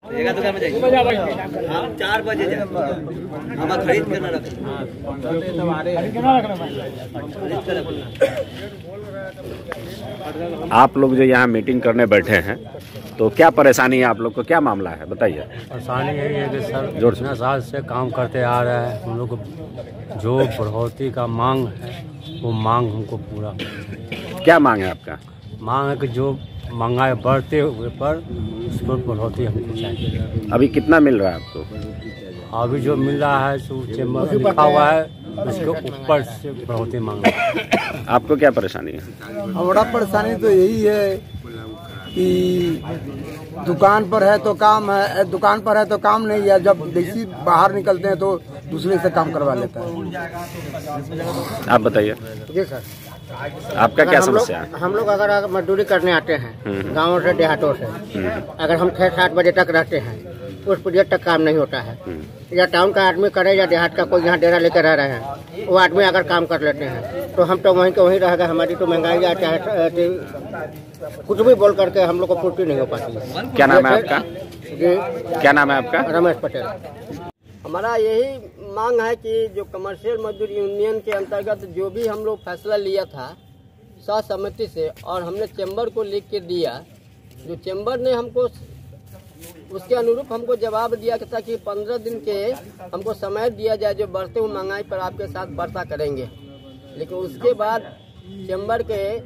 दुकान में जाइए, हम 4 बजे जाए, हम खरीद कर ना रखें। आप लोग जो यहाँ मीटिंग करने बैठे हैं तो क्या परेशानी है आप लोग को, क्या मामला है बताइए। परेशानी यही है कि सर इतना साल से काम करते आ रहे हैं, हम लोग जो बढ़ोतरी का मांग है वो मांग हमको पूरा। क्या मांग है आपका? मांग है कि जो महंगाई बढ़ते हुए पर उसको बढ़ोतरी हमको चाहिए। अभी कितना मिल रहा है आपको? अभी जो मिल रहा है सो चेम्बर लिखा हुआ है, उसके ऊपर से बढ़ोतरी मांग है। आपको क्या परेशानी है? हमारा परेशानी तो यही है कि दुकान पर है तो काम है, दुकान पर है तो काम नहीं है, जब जैसी बाहर निकलते हैं तो दूसरे से काम करवा लेता है। आप बताइए। जी सर, आपका क्या समस्या है? हम लोग अगर मजदूरी करने आते हैं गाँव से देहातों से, अगर हम 6-7 बजे तक रहते हैं उस पीरियड तक काम नहीं होता है, या टाउन का आदमी करे या देहात का कोई यहाँ डेरा लेकर रह रहे हैं, वो आदमी अगर काम कर लेते हैं तो हम तो वहीं के वहीं रह गए। हमारी तो महंगाई या चाहे कुछ भी बोल करके हम लोग को पूर्ति नहीं हो पाती है। क्या नाम है आपका? जी, क्या नाम है आपका? रमेश पटेल। हमारा यही मांग है कि जो कमर्शियल मजदूर यूनियन के अंतर्गत जो भी हम लोग फैसला लिया था सहसम्मति से, और हमने चैम्बर को लिख के दिया, जो चैम्बर ने हमको उसके अनुरूप हमको जवाब दिया था कि 15 दिन के हमको समय दिया जाए, जो बढ़ते हुए महंगाई पर आपके साथ वार्ता करेंगे। लेकिन उसके बाद चैम्बर के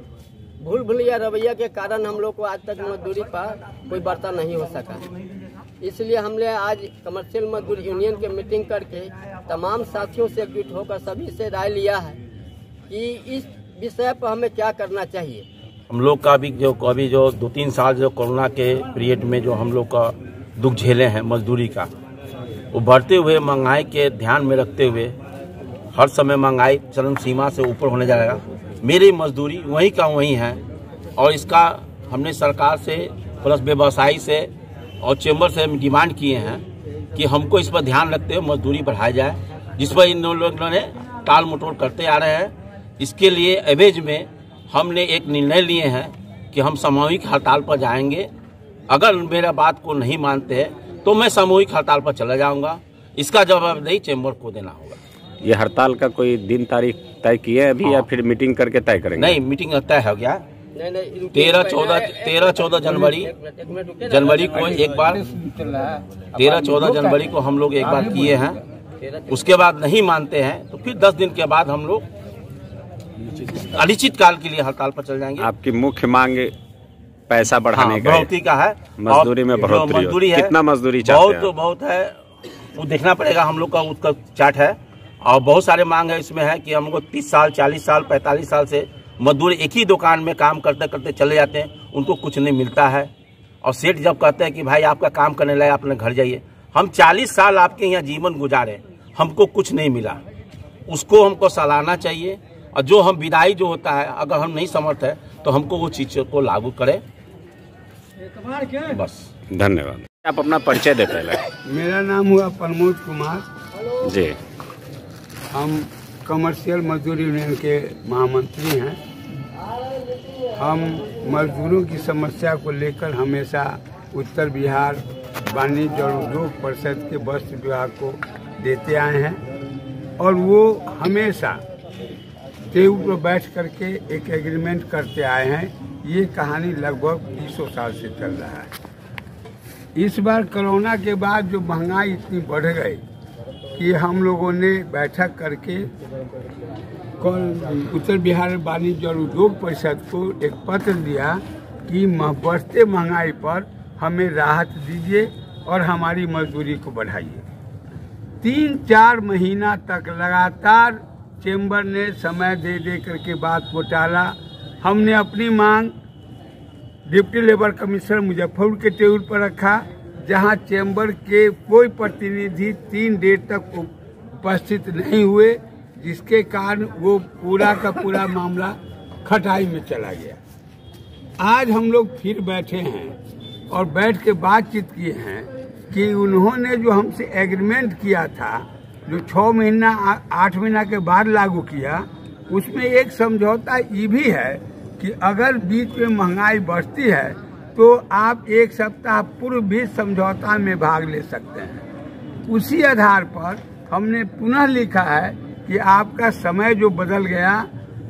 भूल भुलैया रवैया के कारण हम लोग को आज तक मजदूरी पर कोई वार्ता नहीं हो सका। इसलिए हमने आज कमर्शियल मजदूर यूनियन की मीटिंग करके तमाम साथियों से एकजुट होकर सभी से राय लिया है कि इस विषय पर हमें क्या करना चाहिए। हम लोग का भी जो 2-3 साल जो कोरोना के पीरियड में जो हम लोग का दुख झेले हैं मजदूरी का, वो बढ़ते हुए महंगाई के ध्यान में रखते हुए हर समय महंगाई चरम सीमा से ऊपर होने जाएगा। मेरी मजदूरी वहीं का वहीं है, और इसका हमने सरकार से प्लस व्यवसायी से और चैम्बर से हम डिमांड किए हैं कि हमको इस पर ध्यान रखते हुए मजदूरी बढ़ाई जाए, जिस पर इन लोगों ने टाल मटोल करते आ रहे हैं। इसके लिए एवज में हमने एक निर्णय लिए हैं कि हम सामूहिक हड़ताल पर जाएंगे। अगर मेरा बात को नहीं मानते हैं तो मैं सामूहिक हड़ताल पर चला जाऊंगा। इसका जवाब नहीं चैम्बर को देना होगा। ये हड़ताल का कोई दिन तारीख तय किए अभी? हाँ। या फिर मीटिंग करके तय करेंगे? नहीं, मीटिंग तय हो गया। 13-14 जनवरी को एक बार 13-14 जनवरी को हम लोग एक बार किए हैं। उसके बाद नहीं मानते हैं तो फिर 10 दिन के बाद हम लोग अनिश्चित काल के लिए हड़ताल पर चल जाएंगे। आपकी मुख्य मांग पैसा बढ़ाने का, बढ़ोतरी का है, मजदूरी में बढ़ोतरी है। कितना मजदूरी चाहते हैं? बहुत है, वो देखना पड़ेगा। हम लोग का उसका चार्ट है और बहुत सारे मांग है। इसमें है कि हमको 30 साल 40 साल 45 साल से मजदूर एक ही दुकान में काम करते करते चले जाते हैं, उनको कुछ नहीं मिलता है। और सेठ जब कहते हैं कि भाई आपका काम करने लायक अपने घर जाइए, हम 40 साल आपके यहाँ जीवन गुजारे, हमको कुछ नहीं मिला, उसको हमको सराहना चाहिए। और जो हम विदाई जो होता है, अगर हम नहीं समर्थ है तो हमको वो चीज़ को लागू करें। बस, धन्यवाद। आप अपना परिचय दे पहले। मेरा नाम हुआ प्रमोद कुमार जी। हम कमर्शियल मजदूर यूनियन के महामंत्री हैं। हम मजदूरों की समस्या को लेकर हमेशा उत्तर बिहार वाणिज्य और उद्योग परिषद के वस्त्र विभाग को देते आए हैं, और वो हमेशा टेबल पर बैठ करके एक एग्रीमेंट करते आए हैं। ये कहानी लगभग 20 साल से चल रहा है। इस बार कोरोना के बाद जो महंगाई इतनी बढ़ गई कि हम लोगों ने बैठक करके उत्तर बिहार वाणिज्य और उद्योग परिषद को एक पत्र दिया कि बढ़ते महंगाई पर हमें राहत दीजिए और हमारी मजदूरी को बढ़ाइए। 3-4 महीना तक लगातार चैम्बर ने समय दे दे करके बात को टाला। हमने अपनी मांग डिप्टी लेबर कमिश्नर मुजफ्फरपुर के टेबल पर रखा, जहां चैम्बर के कोई प्रतिनिधि 3 डेट तक उपस्थित नहीं हुए, जिसके कारण वो पूरा का पूरा मामला खटाई में चला गया। आज हम लोग फिर बैठे हैं और बैठ के बातचीत किए हैं कि उन्होंने जो हमसे एग्रीमेंट किया था, जो 6 महीना 8 महीना के बाद लागू किया, उसमें एक समझौता ये भी है कि अगर बीच में महंगाई बढ़ती है तो आप 1 सप्ताह पूर्व भी समझौता में भाग ले सकते हैं। उसी आधार पर हमने पुनः लिखा है कि आपका समय जो बदल गया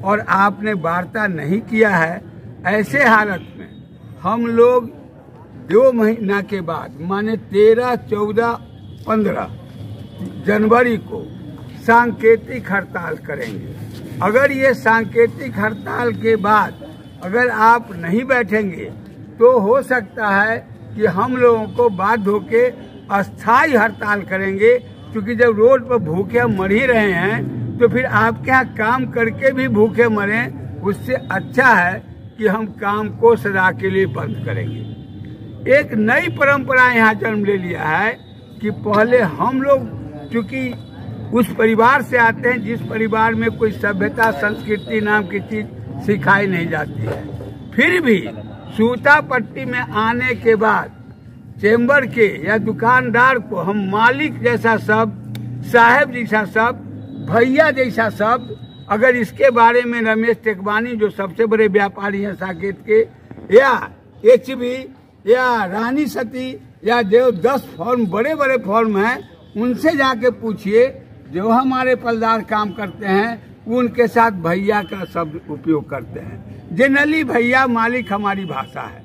और आपने वार्ता नहीं किया है, ऐसे हालत में हम लोग 2 महीना के बाद माने 13, 14, 15 जनवरी को सांकेतिक हड़ताल करेंगे। अगर ये सांकेतिक हड़ताल के बाद अगर आप नहीं बैठेंगे तो हो सकता है कि हम लोगों को बाध्य होके अस्थायी हड़ताल करेंगे, क्योंकि जब रोड पर भूखे हम मर ही रहे हैं तो फिर आपके यहाँ काम करके भी भूखे मरें, उससे अच्छा है कि हम काम को सदा के लिए बंद करेंगे। एक नई परंपरा यहाँ जन्म ले लिया है कि पहले हम लोग चूंकि उस परिवार से आते हैं जिस परिवार में कोई सभ्यता संस्कृति नाम की चीज सिखाई नहीं जाती है, फिर भी सूता पट्टी में आने के बाद चेंबर के या दुकानदार को हम मालिक जैसा शब्द, साहब जैसा शब्द, भैया जैसा शब्द, अगर इसके बारे में रमेश टेकवानी जो सबसे बड़े व्यापारी हैं साकेत के, या HB या रानी सती या जो 10 फॉर्म बड़े बड़े फॉर्म हैं, उनसे जाके पूछिए जो हमारे पलदार काम करते हैं, उनके साथ भैया का शब्द उपयोग करते हैं। जनरली भैया मालिक हमारी भाषा है,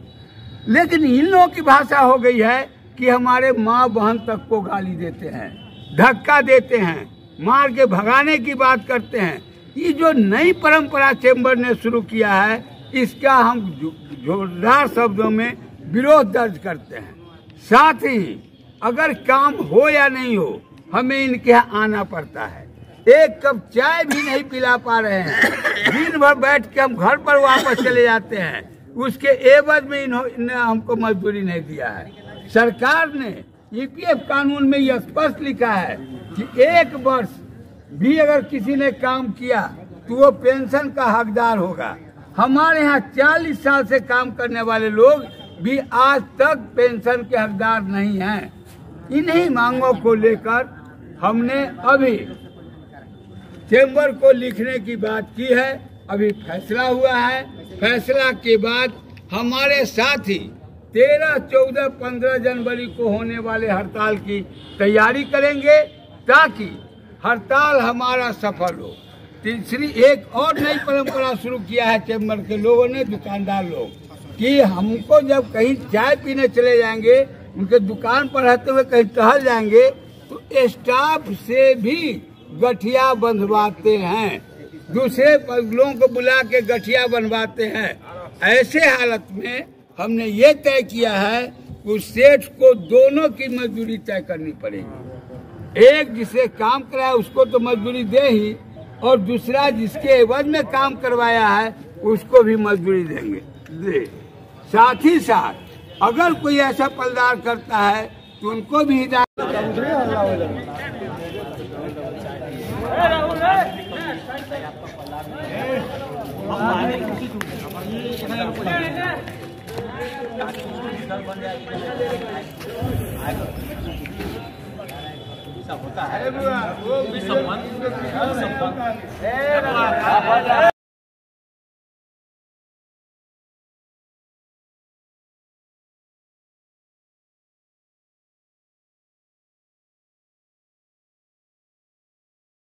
लेकिन इन लोगों की भाषा हो गई है कि हमारे माँ बहन तक को गाली देते हैं, धक्का देते हैं, मार के भगाने की बात करते हैं। ये जो नई परंपरा चेंबर ने शुरू किया है, इसका हम जोरदार शब्दों में विरोध दर्ज करते हैं। साथ ही अगर काम हो या नहीं हो, हमें इनके यहाँ आना पड़ता है। 1 कप चाय भी नहीं पिला पा रहे हैं, दिन भर बैठ के हम घर पर वापस चले जाते हैं, उसके एवज में इन्होंने हमको मजदूरी नहीं दिया है। सरकार ने EPF कानून में यह स्पष्ट लिखा है कि 1 वर्ष भी अगर किसी ने काम किया तो वो पेंशन का हकदार होगा। हमारे यहाँ 40 साल से काम करने वाले लोग भी आज तक पेंशन के हकदार नहीं हैं। इन्हीं मांगों को लेकर हमने अभी चेंबर को लिखने की बात की है। अभी फैसला हुआ है, फैसला के बाद हमारे साथी 13, 14, 15 जनवरी को होने वाले हड़ताल की तैयारी करेंगे ताकि हड़ताल हमारा सफल हो। तीसरी एक और नई परंपरा शुरू किया है चेंबर के लोगों ने, दुकानदार लोग, कि हमको जब कहीं चाय पीने चले जाएंगे, उनके दुकान पर रहते हुए कहीं टहल जाएंगे, तो स्टाफ से भी गठिया बंधवाते हैं, दूसरे लोगों को बुला के गठिया बनवाते हैं। ऐसे हालत में हमने ये तय किया है कि उस सेठ को दोनों की मजदूरी तय करनी पड़ेगी। एक जिसे काम कराया उसको तो मजदूरी दे ही, और दूसरा जिसके एवज में काम करवाया है उसको भी मजदूरी देंगे। साथ ही साथ अगर कोई ऐसा पलदार करता है तो उनको भी हिदायत होता है।